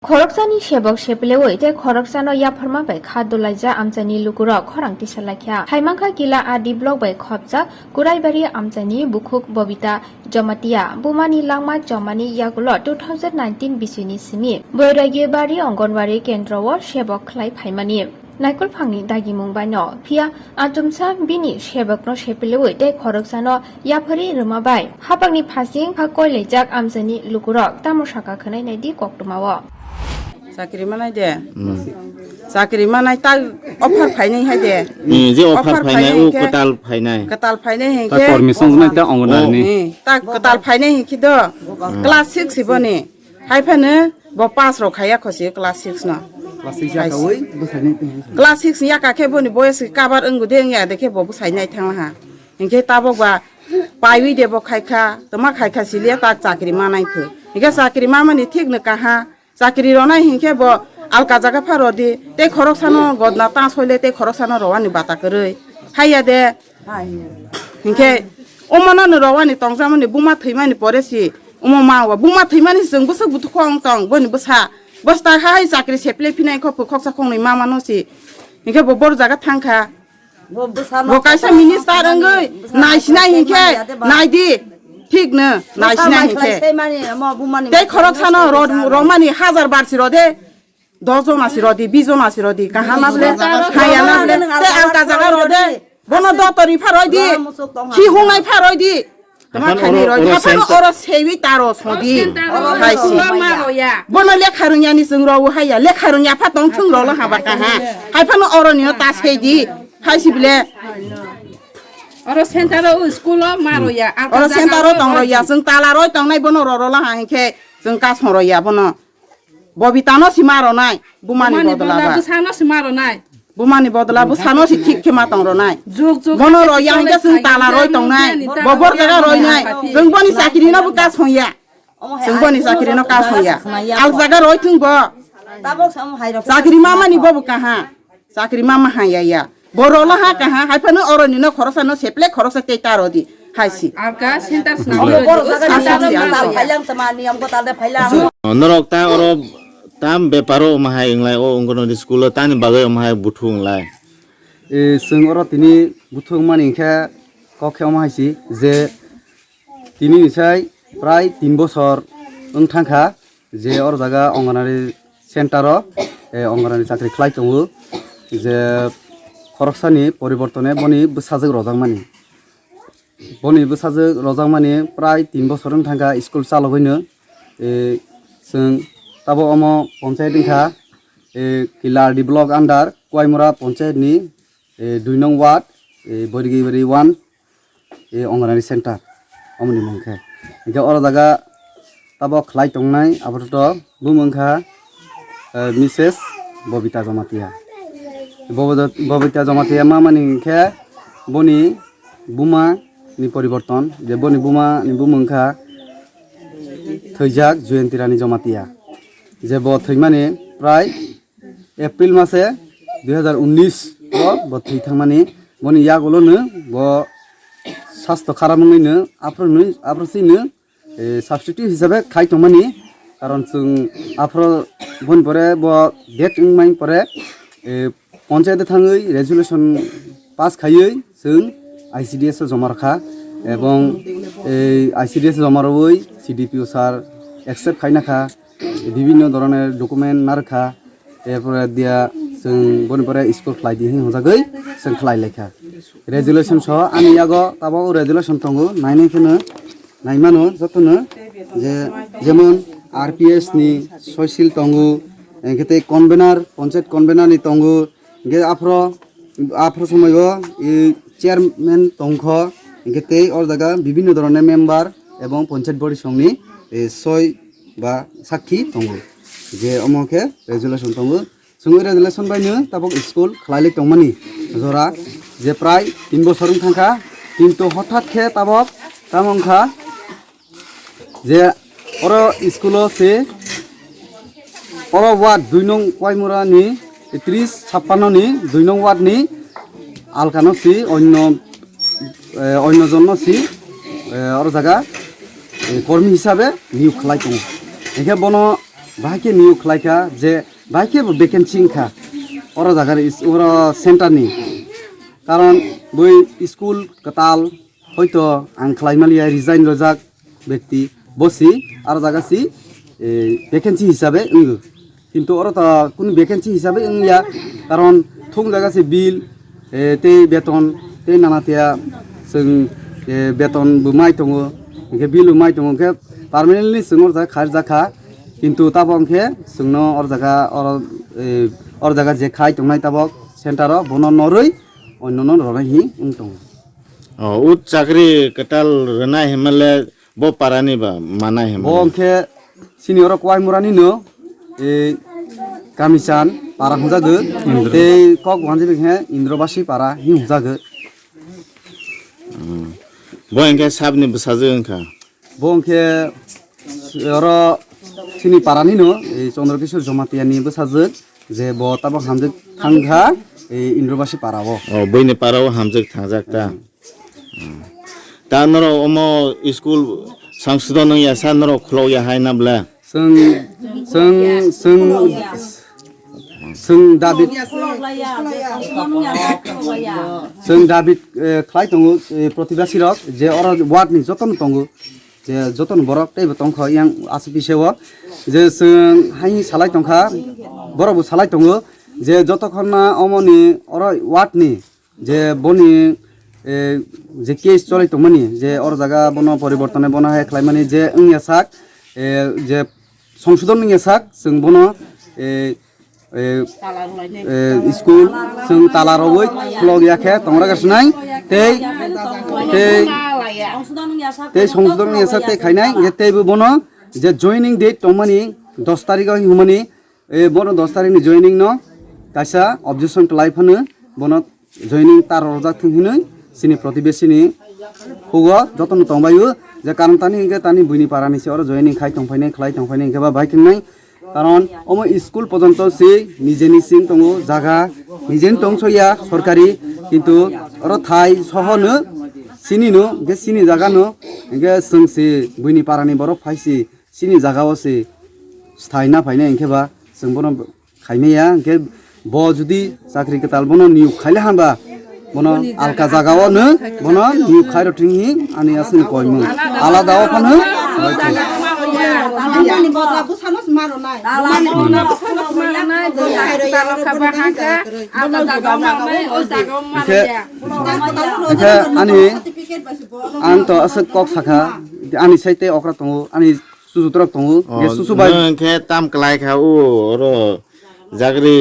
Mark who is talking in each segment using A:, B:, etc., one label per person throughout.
A: Khorokjani sebok seplewo ite khoroksano yapharma bai khadolaija amjani lukuro khorangti salakya haimangkha kila adi blok bai khopja kuraibari amjani bukhuk bobita jomatia bumani langma jomani yagulo 2019 bisini simi boiragi bari ongonwari kendrowo sebok khlai phaimani Naikol phangni dagi mungbai no phia atumsa bini sebokno seplewo ite khoroksano yaphari rumabai hapakni phasing phakoi lejak amjani lukurok tamosaka khnai naidi koktumawo
B: Sakri mana dia? Sakri mana tak offer finance hai dia?
C: Je offer finance u ketal finance.
B: Ketal finance hai
D: ke? Tak permission guna tak anggunan ni.
B: Tak ketal finance hai kita. Kelas 6 ibu ni. Hai mana? Bapak rok kaya kosi kelas 6 na.
D: Kelas 6 ya kau besar ni.
B: Kelas 6 ya kakek pun boy kabar enggu dia ya deke bapak saya naik tang lah. Engke tabok ba payui dia bapak kaya, temak kaya silia tak sakri mana itu. Engke sakri mana ni tik nak kah? Sakri rona hingke bo alka jaga parodi te khoroksano godna ta soile te khoroksano rawani bata koroi haya de hingke omana no rawani tongsamani buma thimani poresi umama wa buma thimani jeng busuk butu khong tong boni busa basta hai sakri seple pinai ko khoksa khongni mama no si hingke bo bor jaga thangkha bo kaisa minister angoi naisina hingke naidi ঠিক না নাইসনা হিকে তে খরকসানো রমানি 1000 বারছি রদে 10 জন আসি রদি 20 জন আসি রদি কাহা নাবলে হায়া নাবলে তে আলকা জায়গা রদে বন দতরি ফারই দি কি হুঙাই ফারই দি তোমা খানি রই থাপানো অর সেবি তারো সদি হাইসি বন লেখা রুনিয়ানি जों রও হায়া লেখা রুনিয়া ফা দং থুং রল হাবা কাহা হাইফানো অরনিও তা সেদি হাইসি বিলে
E: Orang sentaro sekolah maro ya.
B: Orang sentaro tong roya, seng talaroi tong nai bono roro lah hangke, seng kas roya bono. Bobitano si maro nai, bumani bodla ba.
E: Busano si maro nai.
B: Bumani bodla, busano si tik kema tong ro nai.
E: Juk
B: bono roya hangke seng talaroi tong nai, bobor jaga roi nai. Seng boni sakiri na bukas hoya. Seng boni sakiri na kas hoya. Al jaga roi tung bo. Sakiri mama ni bobu kaha. Sakiri mama haya ya. Borola ha kaha haipano oroni no khorosano seple khorosa te tarodi haisi
E: arka center
C: norok ta oro tam beparo mahai inglai o ungono di school tani bagai mahai buthung lai
D: sing oro tini buthung mani kha kokhe mahai si je tini sai prai 3 বছর thangkha je or jaga onganari center o onganari chakri khlai tongo je খরকসানি পরিবর্তনে বনি বসাজক রজাংমানি বনি বসাজক রজাংমানি প্রায় 3 বছর থাকা school চালগইনো जों তাবো অম পঞ্চায়েত ইনখা কিলার D block under কয়মরা পঞ্চায়েতনি 2 নং word বরিগিবারি 1 Anganwadi centre অমনি মংখে ইনখা অর জায়গা তাবো খলাই টংনাই আবরত বুমংখা মিসেস ববিতা জমাতিয়া ববিতা জমাতিয়া মা মানে খে বনি বুমা নি পরিবর্তন যে বনি বুমা নি বুমংখা থৈজাক জয়ন্তীরানী জমাতিয়া যে ব থৈমানে প্রায় এপ্রিল মাসে 2019 ব থৈথামানি বনি ইয়াগলনো ব স্বাস্থ্য খারাপমইনো আপ্রসিনো সাবস্টিটিউট হিসাবে খাইতমানি কারণ जों আপ্র বন পরে ব ডেট ইংমাই পরে পঞ্চায়েতে থাঙै রেজুলেশন পাস খাयै जों আইসিডিএস জমা রাখা এবং এই আইসিডিএস জমা রই সিডিপিও স্যার অ্যাকসেপ্ট খাইনাখা বিভিন্ন ধরনের ডকুমেন্ট না রাখা এরপরে দিয়া जों বনপরে স্কুল ফ্লাই দি হজাগৈ जों ফ্লাই লেখা রেজুলেশন সহ আমি আগো তাবো রেজুলেশন তঙ্গো নাইনাইখনো নাইমানো যতনো যে যেমন আরপিএস নি সয়সিল তঙ্গো একেতে কনভেনার পঞ্চায়েত কনভেনার নি তঙ্গো গে আফ্রো সময়ও এই চেয়ারম্যান তংখ একেতে ওর জায়গা বিভিন্ন ধরনের মেম্বার এবং পঞ্চায়েত বডি সঙ্গে 6 বা সাক্ষী তঙ্গো যে অমকে রেজুলেশন তঙ্গো সঙ্গে রেজুলেশন বাইনো তাবক স্কুল খলাইলে তংমানি জরা যে প্রায় 3 বছর থাকা কিন্তু হঠাৎ খে তাবক তামংখা যে ওর স্কুল সে ওর ওয়ার্ড 2 নং কয়মুরা নি 30-56 নি 2 নং ওয়ার্ড নি আলকানো সি অন্য জন্য সি ওর জায়গা কর্মী হিসাবে নিয়োগ খালাই দङ এখে বন bahake niu khlaika je bahake vacancy kha oro jagar oro center ni karon boi school katal hoito ang khlaimaliya resign rojak ব্যক্তি বসি আর জায়গাছি ভ্যাকেন্সি হিসাবে ইঙ্গু কিন্তু ওরা তো কোন ভ্যাকেন্সি হিসাবে ইংলিয়া কারণ থুং জায়গাছে বিল তে বেতন তে নানাতিয়া जों বেতন বুমাই দङ ইনকে বিল বুমাই দङ के পার্মানেন্টলি जों ওর খার জাখা কিন্তু তাবংকে जोंनो ওর জায়গা যে খাই দংনাই তাবক সেন্টারও বন নরই অন্য রনাহি দङ
C: ও চাকরি কাটাল রনাই হেমালে bo parani ba mana hem
D: bongke senior kwai murani no e kamisan para hujago te kok wanji bhe indrabasi para hi hujago
C: bo engke sabni busaje engka
D: bongke oro sini parani no e Chandrakishor Jomatiani busaje je bo tabo hamje thangha e indrabasi para bo
C: o boine parao hamjek thangjak ta tanoro omo school সংশোধন ya sanoro khlo ya haina bla
D: जों दाबिद खालाय दङ प्रतिभा सिरक जे अर ward नि जतन दङ जे जतन बरक Tebo दंख yang आसिपिसेव जे जों high सालाय दंखा बरबो सालाय दङ जे जतखना अमनि अर वार्ड नि जे बनि जे केस चलाय दंमनि जे अर जागा बन परिवर्तन बन हाय खालायमानि जे ओंया साक जे संशोधन नि साक जों बन स्कूल जों तालारावै फ्लग याखे तंगरा गासनाय ते संशोधन नि साक ते खायनाय जे तेबो बन जे जॉइनिंग डेट तंमनि 10 तारिखआव हुमनि बन 10 तारिखनि जॉइनिंग न कासा ऑब्जेक्शन लाइफनो बन जॉइनिंग तार रजा थुहिनै सिनि प्रतिबेसिनि हुआ जतन तंबायु जे कारण तानि इंगे तानि बुइनि पारानि से और जॉइनिंग खाय तंफायनाय खलाय तंफायनाय इंगे बा बाइकिंनाय कारण अम स्कूल पर्यंत से निजेनि सिं दङ जागा निजेनि दंसया सरकारि किन्तु और थाय सहनो सिनिनो गे सिनि जागानो इंगे जोंसि बुइनि पारानि बरफ फायसि सिनि जागावसि स्थायना फायनाय इंखेबा जों बन खायनाया इंगे ब जुदि साख्रि केताल बन निउ खायले हाबा बन आलका जागावनो बन निउ खायरथिंहि आनि आसिन कयमु आलादा अफानो आं तो असक कक साखा आनि साइते अक्रा दङ आनि सुजुत्रक दङ ये सुसुबाय
C: के ताम क्लाय खा ओ रो जागरि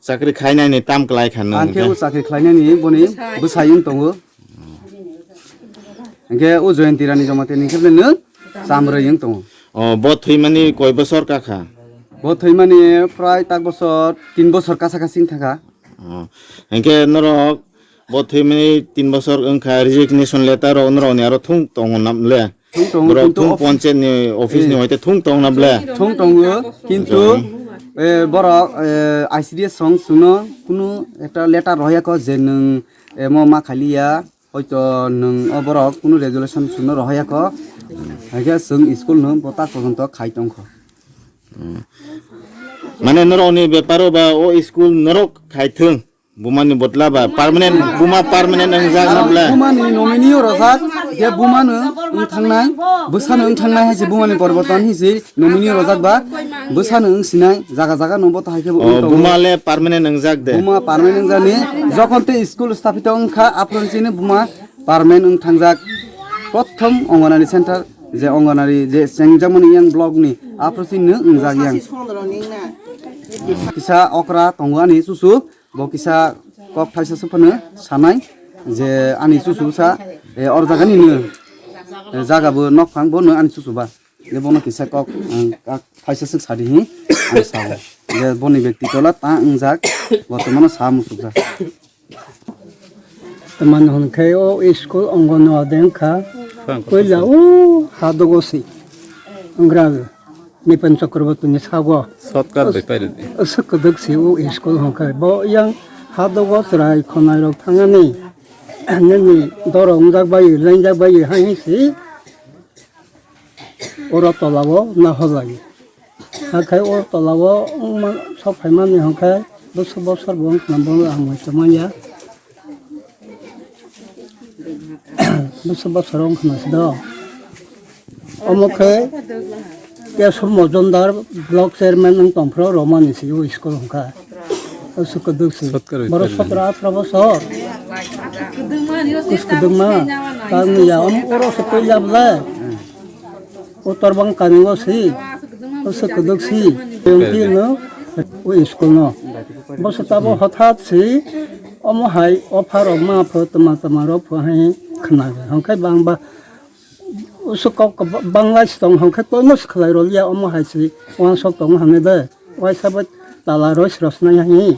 C: चाकरि खायनायनि ताम क्लाय खानो
D: आंखे उ चाकरि खायनायनि बनि बुसायिं दङ इंगे उ जयन्ती रानी जमातेनि खेबलेनो सामरयिं दङ
C: bo thimani koi bosor ka kha
D: bo thimani pray tak bosor 3 bosor kasakasing thaka
C: enke norok bo thimani 3 bosor engkha resignation letter onro ni aro thung tong namle thung panchayat ni office ni hoite thung tong namle
D: thung tongo kintu boro ICDS song suno kuno eta letter roya ko je nung mo ma khaliya hoito nung oborok kuno resolution suno roya ko आगे जों school न बता पर्यंत खाय दंख
C: माने नरनि बेपारो बा ओ school नरक खायथों बुमानि बदला बा परमानेंट बुमा परमानेंट अंजाग नबला
D: बुमानि नमिनि रजाक जे बुमानो थांनाय बोसानो थांनाय जे बुमानि परिवर्तन हिसि नमिनि रजाक बा बोसानो सिनाय जागा जागा नबो थायके
C: बुमाले परमानेंट अंजाग दे
D: बुमा परमानेंट जानि जखनते स्कूल स्थापित अंखा आपरनसिने बुमा परमानेंट थांजाक प्रथम अंगनारि सेंटर जे अंगनारि जे सेंजामनि यां ब्लॉक नि आप्रसिनो इंजागियां किसा अकरा तंगानि सुसु ब किसा कक थाइसा सफनो सानाय जे आनि सुसुसा और जागानि नो जागाबो नखां बनो आनि सुसुबा जे बनो किसा कक थाइसा सक सादिहि आनि साव जे बनि व्यक्ति तला ता इंजाग बर्तमान सा मुसुजा
F: teman hon kayo school ongono adenka koila o hadogosi angrag ni panchakrabatu ni sago
G: সৎকার বেপারে
F: asakadak si o school hon kay bo yang hadogos rai khonai rok thangani nani dorong jak bai lenjak bai hai si ora tolawo na holagi Hakai or tolawo sok paiman ni hakai bosor bong nambong amoi chamanya. Bosor ong knas do. Omoke ya mojondar block chairman ng tompro roman isi o school hakai. Usuk duksi. Baru 17-18 bosor. Kuskedema kami ya oro sepeda bla. Utar bang kaningo si. Usuk duksi. Yung no o school no. Bos tabo hothat si omo hai offer ma pho tama ro pho hai khna hongkai bangba usuk bangla stong hongkai to nos khlai ro ya omo hai si wan sok tong hane de wai sabat tala ros rosna hi